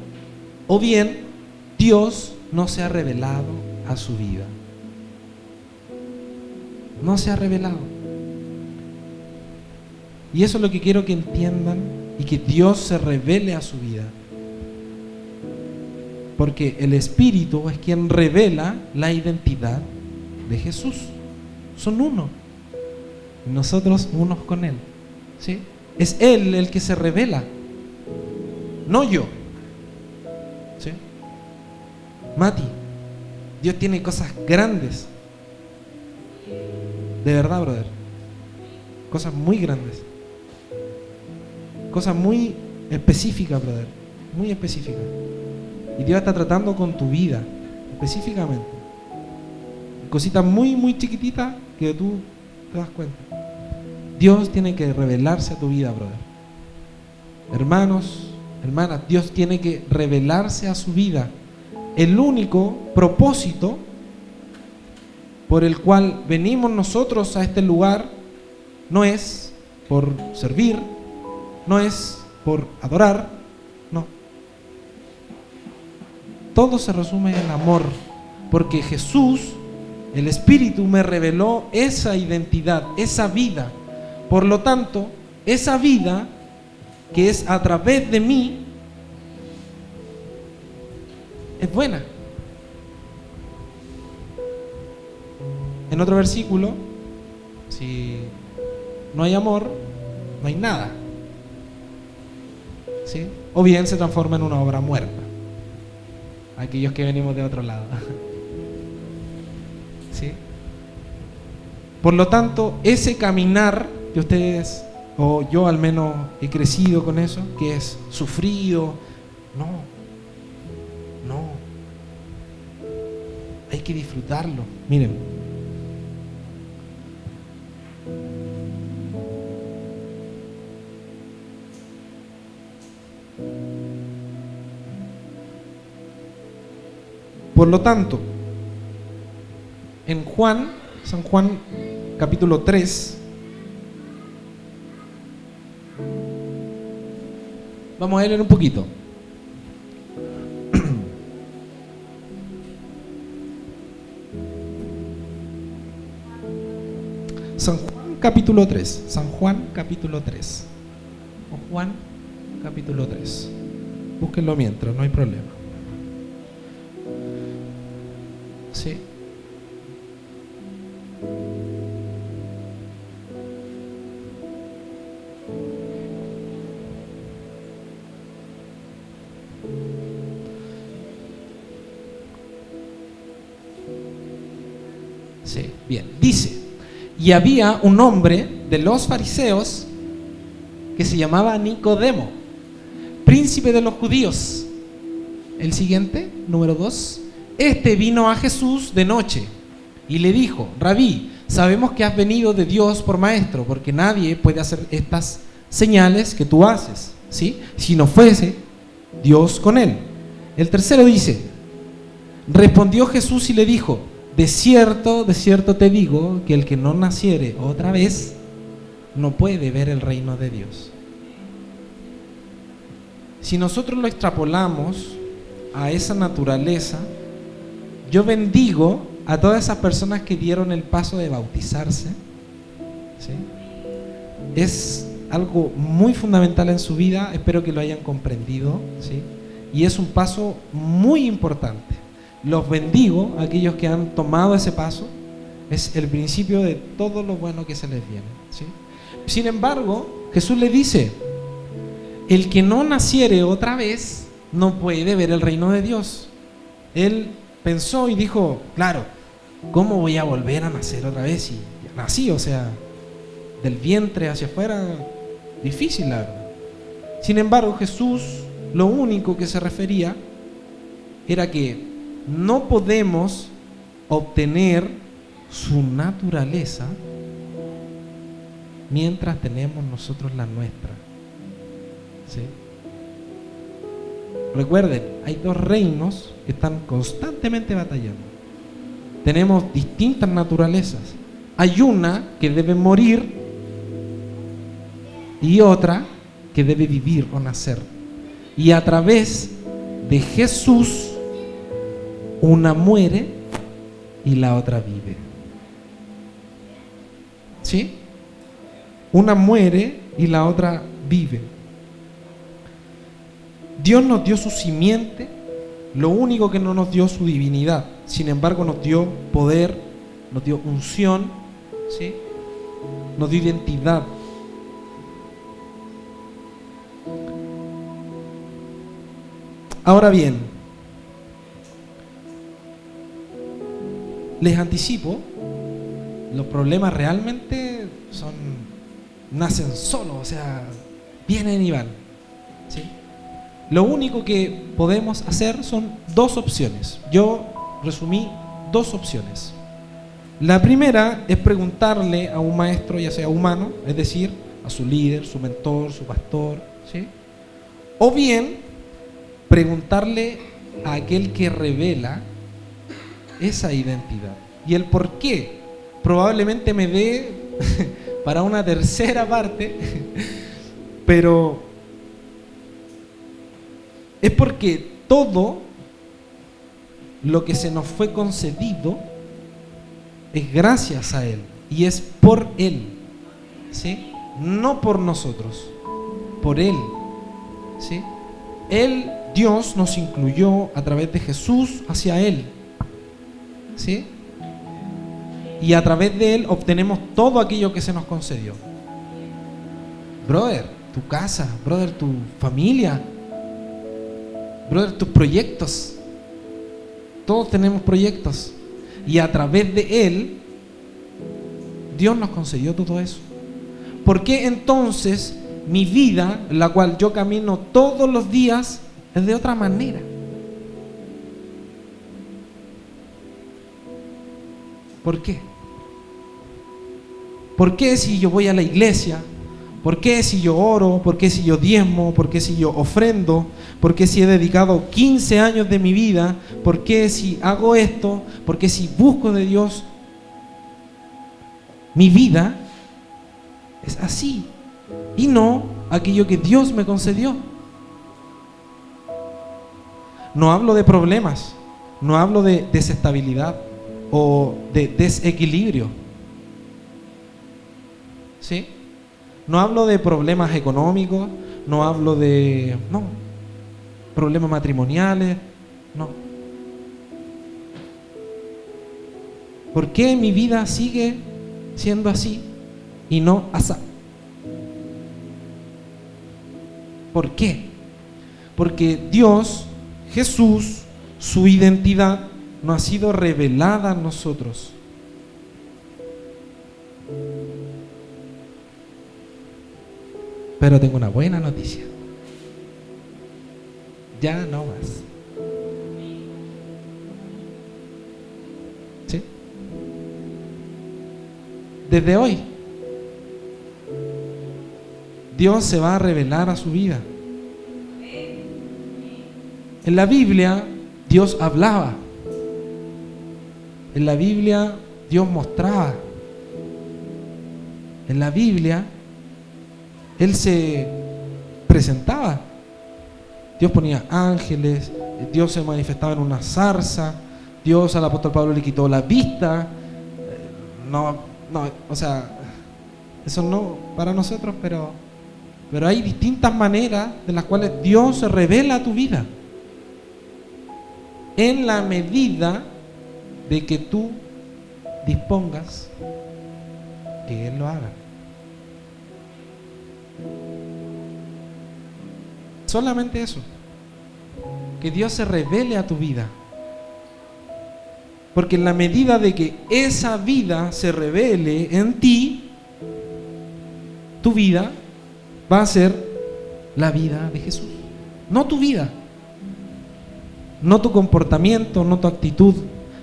o bien Dios no se ha revelado a su vida. No se ha revelado. Y eso es lo que quiero que entiendan, y que Dios se revele a su vida. Porque el Espíritu es quien revela la identidad de Jesús. Son uno. Y nosotros unos con Él, ¿sí? Es Él el que se revela, no yo, ¿sí? Mati, Dios tiene cosas grandes. De verdad, brother. Cosas muy grandes. Cosas muy específicas, brother. Muy específicas. Y Dios está tratando con tu vida, específicamente. Cositas muy, muy chiquititas que tú te das cuenta. Dios tiene que revelarse a tu vida, brother. Hermanos, hermanas, Dios tiene que revelarse a su vida. El único propósito por el cual venimos nosotros a este lugar no es por servir, no es por adorar, no. Todo se resume en amor, porque Jesús, el Espíritu, me reveló esa identidad, esa vida. Por lo tanto, esa vida que es a través de mí es buena. En otro versículo, si no hay amor, no hay nada, ¿sí? O bien se transforma en una obra muerta. Aquellos que venimos de otro lado, ¿sí? Por lo tanto, ese caminar que ustedes, o yo al menos he crecido con eso, que es sufrido, no, hay que disfrutarlo. Miren, por lo tanto, en San Juan capítulo 3, vamos a leer un poquito. San Juan capítulo 3, San Juan capítulo 3, o Juan capítulo 3. Búsquenlo mientras, no hay problema. Sí. Sí, bien. Dice, y había un hombre de los fariseos que se llamaba Nicodemo, príncipe de los judíos. El siguiente, número 2. Este vino a Jesús de noche y le dijo, Rabí, sabemos que has venido de Dios por maestro, porque nadie puede hacer estas señales que tú haces, ¿sí? Si no fuese Dios con él. El tercero dice, respondió Jesús y le dijo, de cierto te digo que el que no naciere otra vez no puede ver el reino de Dios. Si nosotros lo extrapolamos a esa naturaleza, yo bendigo a todas esas personas que dieron el paso de bautizarse, ¿sí? Es algo muy fundamental en su vida, espero que lo hayan comprendido, ¿sí? Y es un paso muy importante. Los bendigo a aquellos que han tomado ese paso, es el principio de todo lo bueno que se les viene, ¿sí? Sin embargo, Jesús le dice, el que no naciere otra vez no puede ver el reino de Dios. Él pensó y dijo, claro, ¿cómo voy a volver a nacer otra vez? Si ya nací, o sea, del vientre hacia afuera, difícil la verdad. Sin embargo, Jesús lo único que se refería era que no podemos obtener su naturaleza mientras tenemos nosotros la nuestra, ¿sí? Recuerden, hay dos reinos que están constantemente batallando. Tenemos distintas naturalezas. Hay una que debe morir y otra que debe vivir o nacer. Y a través de Jesús, una muere y la otra vive. ¿Sí? Una muere y la otra vive. Dios nos dio su simiente, lo único que no nos dio su divinidad. Sin embargo, nos dio poder, nos dio unción, ¿sí? Nos dio identidad. Ahora bien, les anticipo, los problemas realmente nacen solos, o sea, vienen y van, ¿sí? Lo único que podemos hacer son dos opciones. Yo resumí dos opciones. La primera es preguntarle a un maestro, ya sea humano, es decir, a su líder, su mentor, su pastor, ¿sí? O bien, preguntarle a aquel que revela esa identidad. Y el por qué probablemente me dé para una tercera parte, pero es porque todo lo que se nos fue concedido es gracias a Él y es por Él, ¿sí? No por nosotros, por Él, ¿sí? Él, Dios, nos incluyó a través de Jesús hacia Él, ¿sí? Y a través de Él obtenemos todo aquello que se nos concedió. Brother, tu casa, brother, tu familia, brother, tus proyectos. Todos tenemos proyectos. Y a través de Él, Dios nos concedió todo eso. ¿Por qué entonces mi vida, la cual yo camino todos los días, es de otra manera? ¿Por qué? ¿Por qué si yo voy a la iglesia? ¿Por qué si yo oro? ¿Por qué si yo diezmo? ¿Por qué si yo ofrendo? ¿Por qué si he dedicado 15 años de mi vida? ¿Por qué si hago esto? ¿Por qué si busco de Dios? Mi vida es así y no aquello que Dios me concedió. No hablo de problemas, no hablo de desestabilidad o de desequilibrio, ¿sí? No hablo de problemas económicos, no hablo de problemas matrimoniales, no. ¿Por qué mi vida sigue siendo así y no así? ¿Por qué? Porque Dios, Jesús, su identidad no ha sido revelada a nosotros. Pero tengo una buena noticia. Ya no más. ¿Sí? Desde hoy, Dios se va a revelar a su vida. En la Biblia, Dios hablaba. En la Biblia, Dios mostraba. En la Biblia, Él se presentaba. Dios ponía ángeles, Dios se manifestaba en una zarza, Dios al apóstol Pablo le quitó la vista. O sea, eso no para nosotros, pero Pero hay distintas maneras de las cuales Dios se revela a tu vida, en la medida de que tú dispongas que Él lo haga. Solamente eso, que Dios se revele a tu vida. Porque en la medida de que esa vida se revele en ti, tu vida va a ser la vida de Jesús. No tu vida, no tu comportamiento, no tu actitud.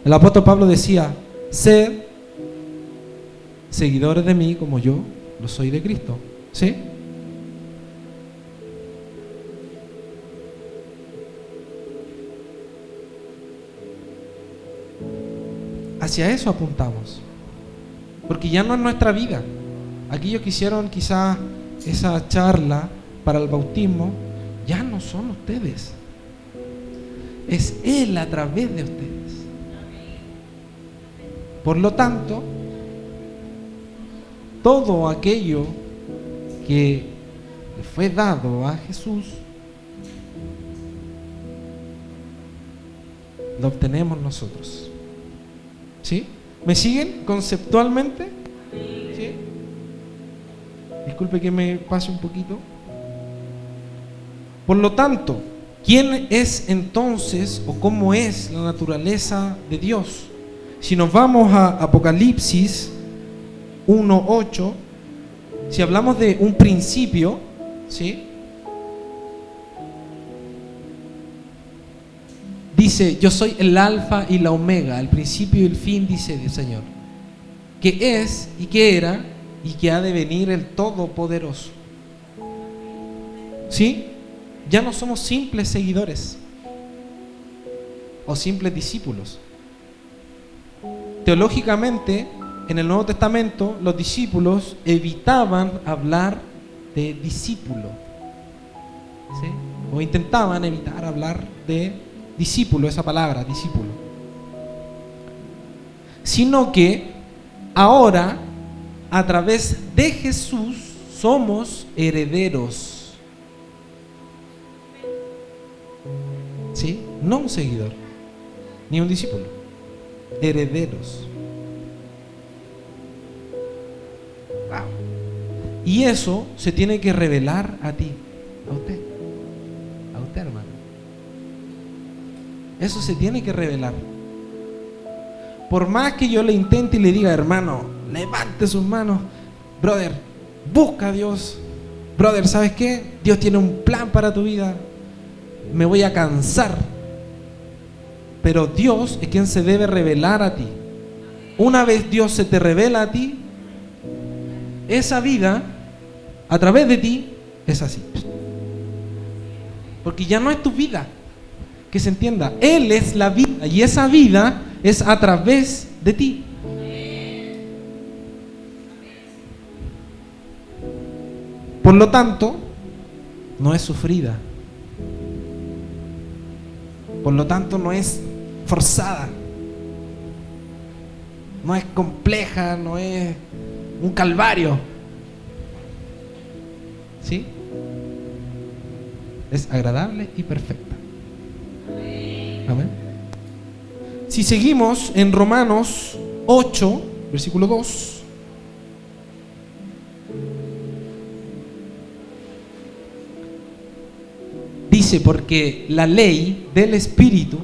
El apóstol Pablo decía: sed seguidores de mí como yo lo soy de Cristo. ¿Sí? Hacia eso apuntamos, porque ya no es nuestra vida. Aquellos que hicieron quizás esa charla para el bautismo, ya no son ustedes, es Él a través de ustedes. Por lo tanto, todo aquello que le fue dado a Jesús, lo obtenemos nosotros. ¿Sí? ¿Me siguen conceptualmente? ¿Sí? Disculpe que me pase un poquito. Por lo tanto, ¿quién es entonces o cómo es la naturaleza de Dios? Si nos vamos a Apocalipsis 1:8, si hablamos de un principio, ¿sí? Dice: yo soy el alfa y la omega, el principio y el fin, dice el Señor, que es y que era y que ha de venir el Todopoderoso. ¿Sí? Ya no somos simples seguidores o simples discípulos. Teológicamente, en el Nuevo Testamento, los discípulos evitaban hablar de discípulo, ¿sí? O intentaban evitar hablar de discípulo, esa palabra, discípulo. Sino que ahora, a través de Jesús, somos herederos. ¿Sí? No un seguidor, ni un discípulo. Herederos. Wow. Y eso se tiene que revelar a ti, a usted, hermano. Eso se tiene que revelar. Por más que yo le intente y le diga: hermano, levante sus manos, brother, busca a Dios, brother, ¿sabes qué? Dios tiene un plan para tu vida, me voy a cansar. Pero Dios es quien se debe revelar a ti. Una vez Dios se te revela a ti, esa vida a través de ti es así, porque ya no es tu vida. Que se entienda, Él es la vida y esa vida es a través de ti. Por lo tanto, no es sufrida. Por lo tanto, no es forzada. No es compleja, no es un calvario. ¿Sí? Es agradable y perfecta. Amén. Si seguimos en Romanos 8, versículo 2. Dice: porque la ley del Espíritu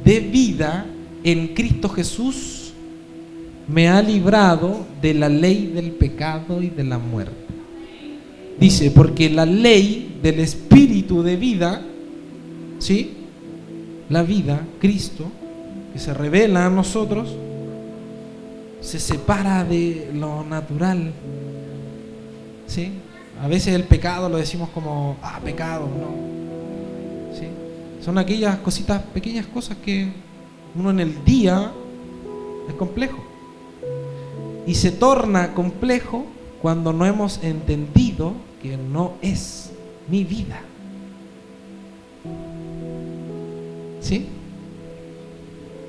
de vida en Cristo Jesús me ha librado de la ley del pecado y de la muerte. Dice: porque la ley del Espíritu de vida, ¿sí? La vida, Cristo, que se revela a nosotros, se separa de lo natural, ¿sí? A veces el pecado lo decimos como: pecado, ¿no? ¿Sí? Son aquellas cositas, pequeñas cosas que uno en el día es complejo. Y se torna complejo cuando no hemos entendido que no es mi vida. ¿Sí?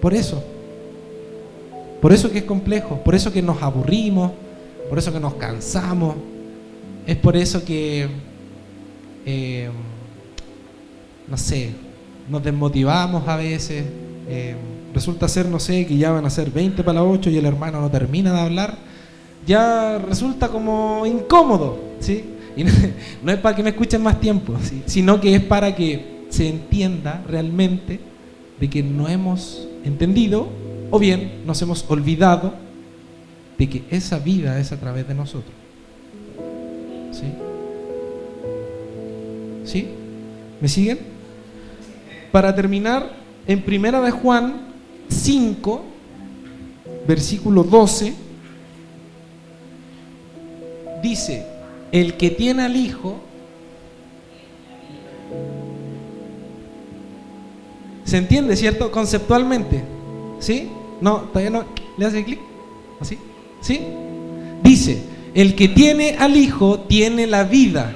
Por eso que es complejo, por eso que nos aburrimos, por eso que nos cansamos, Es por eso que, no sé, nos desmotivamos a veces. Resulta ser, no sé, que ya van a ser 20 para las 8 y el hermano no termina de hablar. Ya resulta como incómodo, ¿sí? Y no es para que me escuchen más tiempo, ¿sí? Sino que es para que se entienda realmente de que no hemos entendido o bien nos hemos olvidado de que esa vida es a través de nosotros. ¿Sí? ¿Sí? ¿Me siguen? Para terminar, en Primera de Juan 5, versículo 12, dice: el que tiene al Hijo, ¿se entiende, cierto? Conceptualmente, ¿sí? No, todavía no, ¿le hace clic? ¿Así? ¿Sí? Dice: el que tiene al Hijo tiene la vida,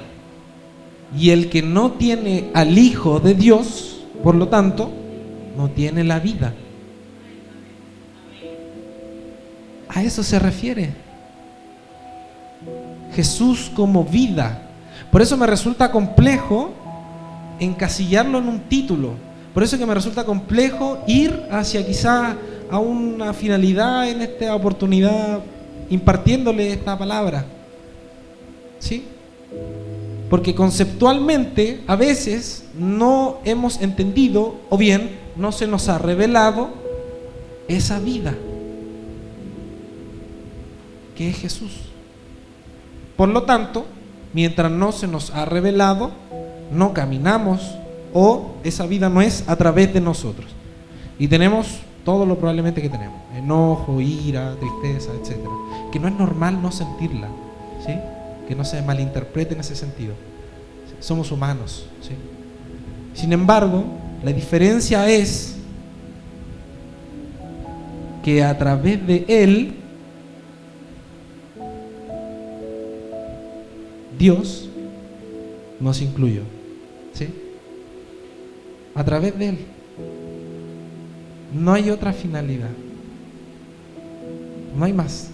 y el que no tiene al Hijo de Dios, por lo tanto, no tiene la vida. A eso se refiere Jesús como vida. Por eso me resulta complejo encasillarlo en un título. Por eso que me resulta complejo ir hacia quizá a una finalidad en esta oportunidad impartiéndole esta palabra. ¿Sí? Porque conceptualmente a veces no hemos entendido o bien no se nos ha revelado esa vida que es Jesús. Por lo tanto, mientras no se nos ha revelado, no caminamos o esa vida no es a través de nosotros. Y tenemos todo lo probablemente que tenemos: enojo, ira, tristeza, etc. Que no es normal no sentirla, ¿sí? Que no se malinterprete en ese sentido. Somos humanos, ¿sí? Sin embargo, la diferencia es que a través de Él, Dios nos incluyó, ¿sí? A través de Él. No hay otra finalidad. No hay más.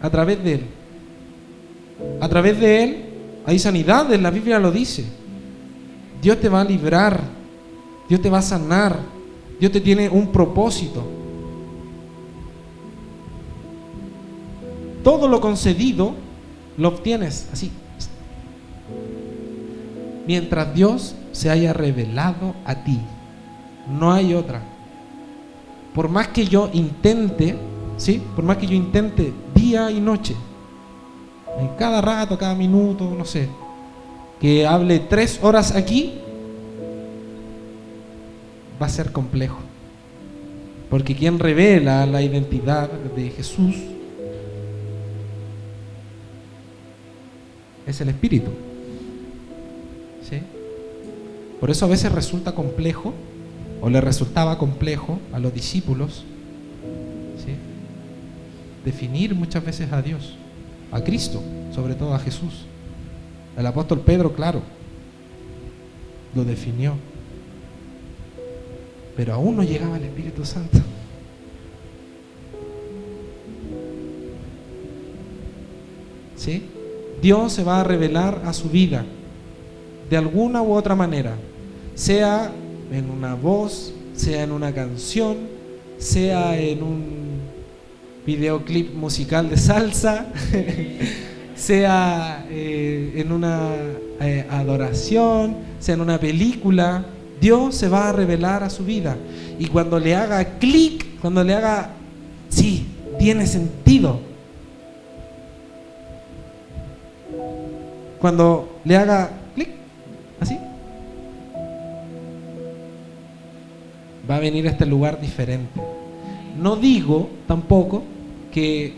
A través de Él. A través de Él hay sanidad, la Biblia lo dice. Dios te va a librar, Dios te va a sanar, Dios te tiene un propósito. Todo lo concedido lo obtienes así, mientras Dios se haya revelado a ti. No hay otra. Por más que yo intente, ¿sí? Por más que yo intente día y noche, en cada rato, cada minuto, no sé, que hable 3 horas aquí, va a ser complejo. Porque quien revela la identidad de Jesús es el Espíritu, ¿sí? Por eso a veces resulta complejo, o le resultaba complejo a los discípulos, ¿sí? Definir muchas veces a Dios, a Cristo, sobre todo a Jesús. El apóstol Pedro, claro, lo definió, pero aún no llegaba el Espíritu Santo. ¿Sí? Dios se va a revelar a su vida de alguna u otra manera, sea en una voz, sea en una canción, sea en un videoclip musical de salsa, sea en una adoración, sea en una película. Dios se va a revelar a su vida, y cuando le haga clic, cuando le haga, sí, tiene sentido, cuando le haga clic, así, va a venir a este lugar diferente. No digo tampoco que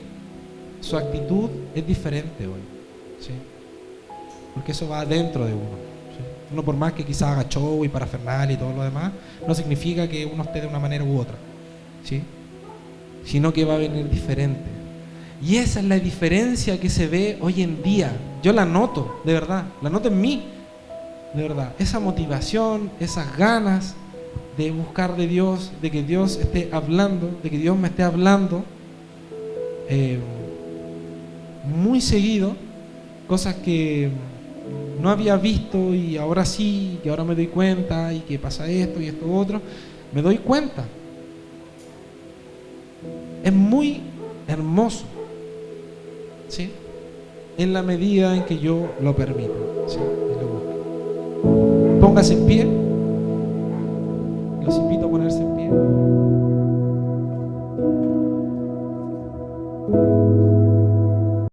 su actitud es diferente hoy, ¿sí? Porque eso va dentro de uno, ¿sí? Uno, por más que quizás haga show y parafernalia y todo lo demás, no significa que uno esté de una manera u otra, ¿sí? Sino que va a venir diferente. Y esa es la diferencia que se ve hoy en día. Yo la noto, de verdad, la noto en mí, de verdad. Esa motivación, esas ganas de buscar de Dios, de que Dios esté hablando, de que Dios me esté hablando muy seguido, cosas que no había visto y ahora sí, que ahora me doy cuenta y que pasa esto y esto otro, me doy cuenta. Es muy hermoso, ¿sí? En la medida en que yo lo permita, ¿sí? Y lo busque. Póngase en pie. Los invito a ponerse en pie.